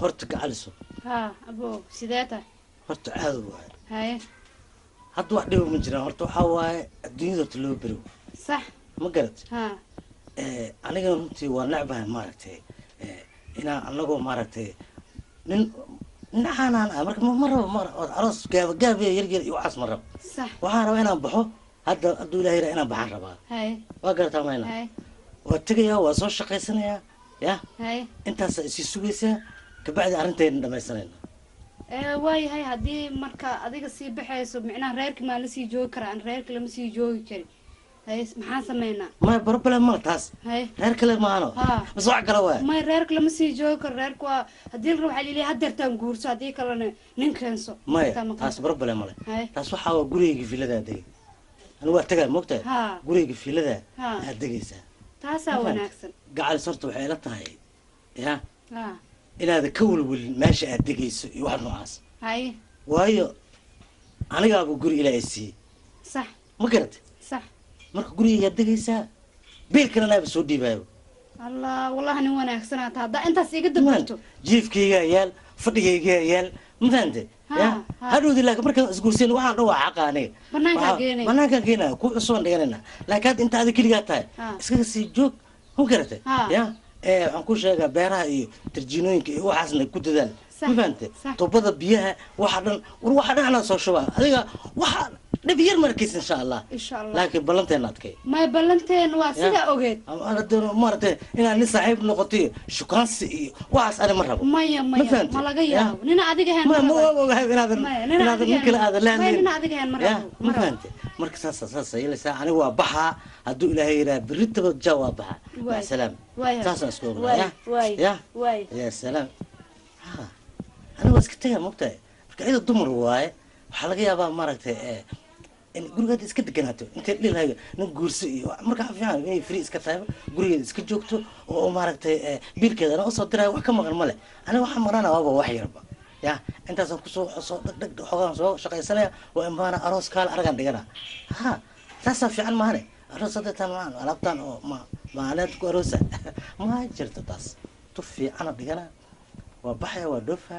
horta gacaliso ها أبو سيداته horta caado waaye هاي hadda wax dhibo ma jiraan horta waxaa waaye adduunyada horta loo bero صح ma garat ها aniga runtii waa necbahay maaragtay inaan anagoo maaragtay nin naxanaan ah marka ma rabo aroos gaab yar iyo waxaas ma rabo صح waxaan rabaa inaan baxo hadda hadduu ilaahay yidhaa inaan baxaan rabaa هاي waa garataa mayna هاي waa tegayaa waa soo shaqaysanayaa ya هاي intaasaa isii sugaysaa kabacdi arrintayna dhamaysanayna واي هاي هدي مركا أديك سي بحيسو معناه ريرك ما لسي جوي كران ريرك لما سي جوي كري هاي محا سمينا ما بروبلم ما taas هاي reer kale maano ها bas wax kale waa ما ريرك لما سي جوي كر ريرك وا هدي نروح علي لي هدرتان غورسو هدي كلنا نينكنسو maya taas problem male هاي taas waxaa waa gurigayga filada degay anigu waa tagaa moogtahay ها gurigayga filada ها aad degaysaa تاسا وناكسن gacalis horta waxay ila tahay ya ها inaad ka welwelin meesha aad degayso iyo wax noocaas هاي waayo anigaaba guri ilaahay siiyey صح ma garatay صح marka gurigaygaad degaysaa biilkana anaaba soo dhiibaayo الله والله أنا وناكسن هذا أنت سيقد دبرتو jiifkaygaa yaal fadhigaygaa yaal ma fahantay ya hadhowdi laakiin markaan isguursayn waxaan dhan waa xaqa aniga banaankaan geenay banaankaan geenaya ku cusubaan dhiganayna laakiin hadda inta adiga keligaa tahay iskaga sii joog ma garatay ya waxaan ku sheegaa beeraha iyo tarjiinooyinka iyo waxaasna ku dadaal ma fahantay tubada biyaha waxa dhan war waxa dhan anaa soo shubaa adiga waxa dhib yar markiis insha allah laakiin ballanteena adkay ما بلنتين واسيدا اوغيد انا دون مرتين ان انا صاحب نقطي شكانسي iyo waxaas ana ma rabo maya ma laga yaabo nina adiga heen ma ogahay inaad nin kale aad leeyahay nina adiga heen ma fahantay marka saas yeelaysaa anigu waa baxa hadduu ilaahay yiraahdo biritaba jawaab baxa ma salaam saas isku ogahay ya salaam anigu iska tagaa mogtahay marka ida dumar waaye waxa laga yaabaa maaragtay in gurigeeda iska deganaato intay dhilaayo nin guurso iyo marka fiican inay free iska tahay gurigeeda iska joogto oo maaragtay biilkeedana u soo diray wax ka maqan male aniga waxa marana waaba wax yarba ya intaas aan ku soo dhag xogaan soo shaqaysanaya waa imaana aroos kaal aragan dhigana ha taas fiican maane aroos hadda tamaan alabtan oo maalinta ku aroosa ma jirto taas tu fiican dhigana waa baxaya waa dhoofa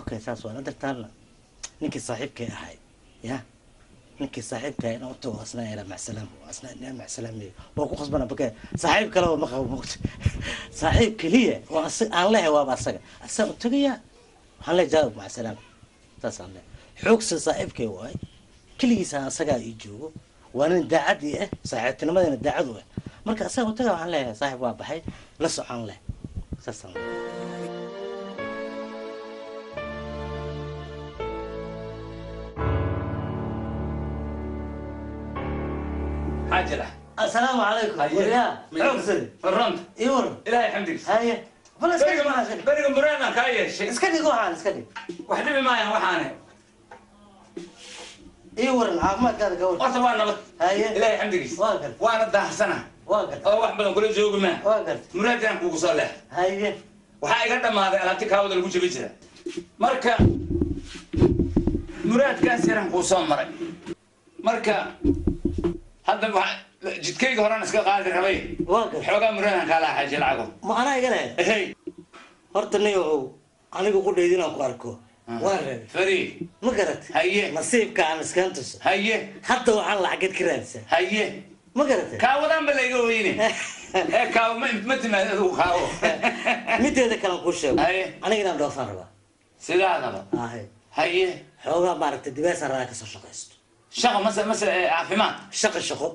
okay taas waa nadartaana ninkii saaxiibkay ahay ya ninkii saaxiibkay inuu tago asna ila macsalam asna ila macsalam waa ku qasbana baka saaxiib kale oo ma qabo moqt saaxiib kaliya waa aan leeyahay waa asaga asaga tagaya waxaan la jawaab macsalam taas aan leeyahay xoogsan saaxiibkay waay kaligiisa asaga ii joogo waana daacad ah saaxiibtinimadana daacad ah marka asaga taga waxaan leeyahay saaxiib waa baxay la socon leh saas aan عاجلة السلام عليكم يا عوسل الرمد ايور الهي حمدك هاي بلا بريق مرينا كايش اسكني قوحان اسكني وحدي معي وحانه ايور العافمات هذا قول قلت وانا هاي الهي حمدك وانا ده حسنه واقف او واحد بدن كل جوج ما واقف مرادان كوكو صالح هاي waxaa iga dhamaaday alaabti kaawada lagu jabi jira marka muraadkaas yaran ku soo maray marka hadda jidkayga horaan iska qaadi rabay xoogaa muraadaan kala xajay lacago ma ana iga leh hey horta niyo anigu ku dheedin aan ku arko waan fari ma garat haye nasiibka aan iskantus haye hadda waxaan lacag ka raadsan haye ma garat kaawadan ba layga weyne kaaw ma timaado kaaw mideeda kale ku sheego aniga inaan dhoofaan rabaa sidaadaba haye xoogaa maaragtay dibeesa raraa ka soo shaqaysto shaqo mase caafimaad shaqo shaqo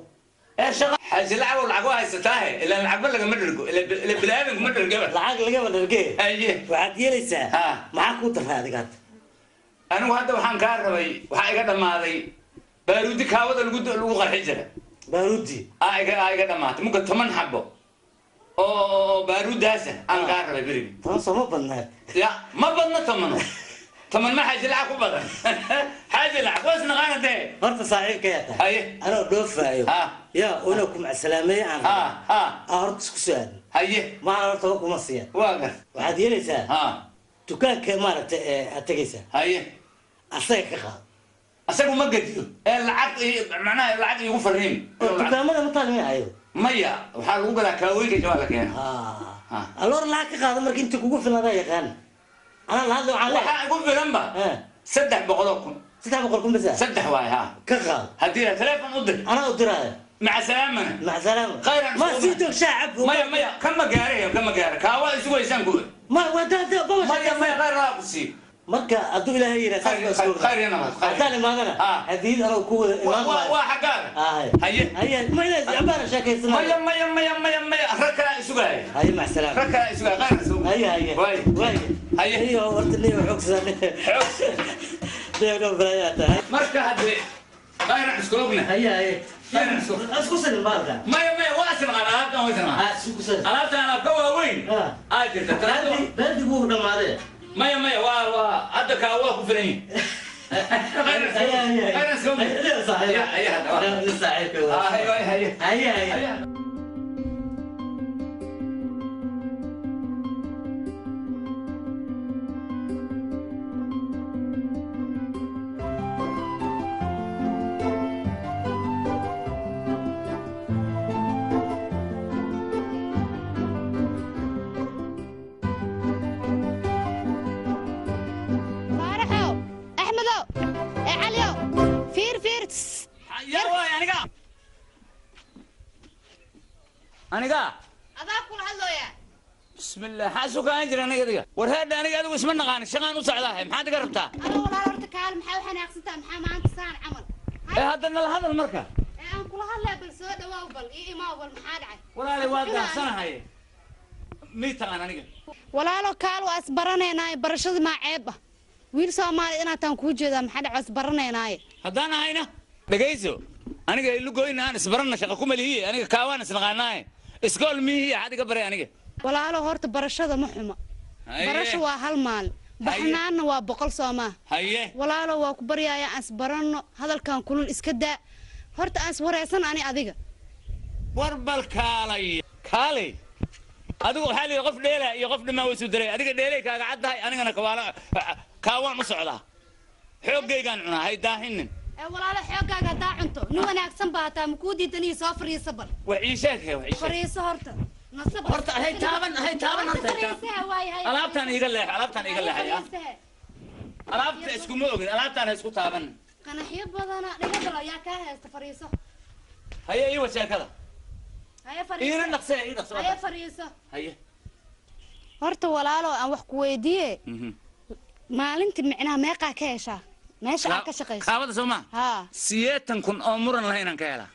حاجة لعبة والعقوها يستاهل إلا العقبة اللي مدرجو إلا بالآمن مدرج جبل العقل اللي جبل رجيه أيه وعاد يليسا معك كوتر هذا قط أنا وهذا وحن كاربي وحاجة قدام ما هذي بارودي كاوض الجود الوغر حجرة بارودي آي قدام ما ممكن 8 حبة أو بارود هذا أنا كاربي بريم تنص ما بنا يا ما بنا 8 8 ما حاجة لعقو بدر حاجة لعقو اسمه غانا ده فرت صحيح كيا أيه أنا دوف أيوه يا ونكم على السلامة عن أرد سكسان هيه ما أردت أقوم مصيا واقف وعاد يليسا تكان كمارة أتجيسا هيه أصيك خا أصيك ما قديو العقد معناه العقد يقول فرهم تكان ما مطالع أيوه مية وحال وقلا كاويك جوالك يعني اللور لا كخا مرك أنت كوكو في النهاية كان أنا هذا على waxaa igu filan ba 300,000 300,000 بس saddex waay ha كغال haddii telefoon u dir أنا أدرى مع سلامة مع سلامة خيرا ما سيتك شعب مايا كم قاري كاوا يسوي سانكو ما ودا بابا مايا غير راقصي مركا أدو إلى هي خير أنا خير ما أنا هذه أنا وكو وحقار هيا ما ينزل عبارة شكل سنة مايا ركا يسوي هيا مع السلامة ركا يسوي غير يسوي هيا واي هيا ورت لي وحكس ده برايات مركا هذي غير اسكولوبنا هيا اسكوسن المالك مايا واسن على هذا اسكوسن أنا قوي وين أجل تتردد بلدي بوه دماري مايا هذا كاوا كفرين غير اسكولوبنا لا صحيح هيا لسه عيب هيا أنا أذاكر هاللويا بسم الله حاسوك أنجر أنا كذا ورهاد أنا قاعد واسمنا غاني شغال وصعدها ما حد قربتها أنا والله رحت كعال محاول حنا أقصدها محا ما أنت سان عمل إيه هذا المركب إيه أنا كل هلا بالسود وأوبل إيه ما أوبل محاد عاد ولا لي واقع سنة هاي ميتة أنا نقول ولا لو كعال وأسبرنا ناي برشة ما عيبه ويل سامع أنا تنكوج إذا محد أسبرنا ناي هذا أنا هنا بجيزو أنا قايل له قوي أنا سبرنا شقكم اللي هي أنا كاوان سنغناي اسكول مي هي عادي قبري أنا ولا له هرت برشة محمى برشة وهالمال بحنان وبقول سما هيه ولا له وكبر يا أسبرنا هذا كان كلون إسكدا هرت أسبر يسن أنا أذيك وربل كالي أدوك حالي يقف ليلة يقف لما وسودري أديك ليلة كقعد هاي أنا كوالا كاوان مصعدة حوجي كان عنا هاي داهنن ولا له حوجا قد عنتو نو أنا أقسم بهتا مكودي تني صفر يصبر وعيشك وعيشك فريس هرت نصبر هرت هاي تابن ألعبتان يقول لي يا ألعبت اسكو موجود ألعبتان اسكو تابن أنا حيب بدنا نقدر يا كاه فريسه هيا أيوة شيء كذا هيا فريسه إيه نقصه هيا فريسه هيا هرت ولا له أنا وحكي ويديه ما لنت معناها ما قاكيشة ماشي عكشقيس كابد سوما ها سيتن كن أمورنا لهنا كهلا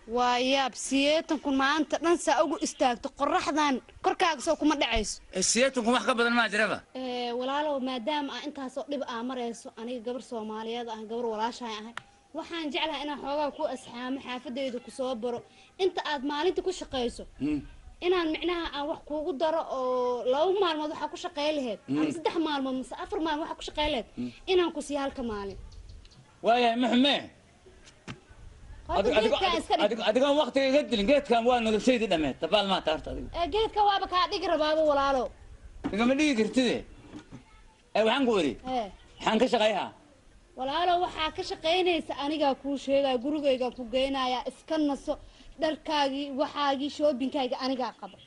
وياب سيتن كن ما أنت ننسى أقول استاجت قرحذان كركاك سو كم دعيس سيتن كن وحكة بدل ما جربه ولا لو ما دام أنت هسوق لي بقى مريس أنا قبر سوماليا أنا قبر ولا شيء waxaan jeclahay inaan xoogaa ku asxaamo xaafadayda ku soo baro inta aad maalinta ku shaqeyso inaan micnaha aan wax kuugu daro oo 2 maalmood waxa ku shaqeey lahayd ama 3 maalmood mise 4 maalmood waxa ku shaqeey lahayd inaan ku sii halka maalin waaya maxme adiga waqtiga iga dilin geedkan waa noloshaydi dhameed tabaal ma taarta adiga geedka waaba ka dhigi rabaaba walaalo igama dhigi kartide waxaan ku iri waxaan ka shaqeeyaa walaalo waxaa ka shaqeynaysa aniga ku sheegay gurigayga ku geenaya iska naso dharkaagii waxaagii shoppingkayga aniga qaba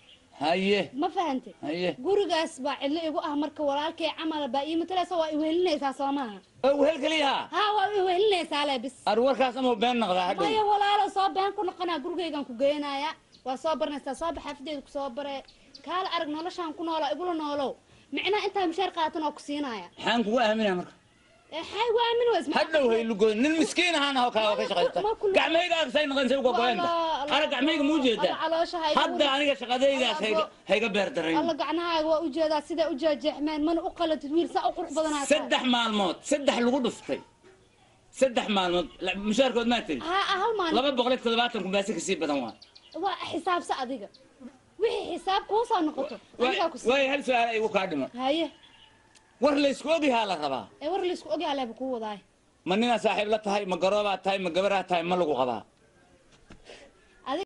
haye ma fahantay haye gurigaas baa cidlo igu ah marka walaalkay camal baa ii mataleysa waa i wehelinaysaa Soomaha wehel kaliya waa i wehelinaysaa leebis arwarkaas ama been noqda hadhow maya walaalo soo been ku noqonaa gurigaygan ku geenaya waa soo barnaysaa soo bax xafadeed ku soo bare kaala arag noloshaan ku noolaa igula noolow micnaa intaa mushaar qaatan oo ku siinaya maxaan kugu aaminaa marka حي وامن واسمع هذا هو اللي يقول المسكين هنا هو كذا شغلته قعميق أكسين نقول نسوي قوين أنا قعميق موجود هذا أنا شغلتي هيك بيردرين الله قعناها وأوجد سيدا أوجد جحمان من أقل تدوير سأقرح بدنا سدح مع الموت سدح الغدفتي سدح مع الموت مشاركة ما تري أهل ما لما بقولك كذباتكم بس كسيب بدنوان حساب سأديك وحي حساب كوسا نقطه وين هل سؤال أي وقادمة هاي ورليس كودي هلا ربا ورليس كودي هلا بكو ضاي مننا صاحب لا تهاي ما قرابة تهاي ما قبرها تهاي ما لقوا غبا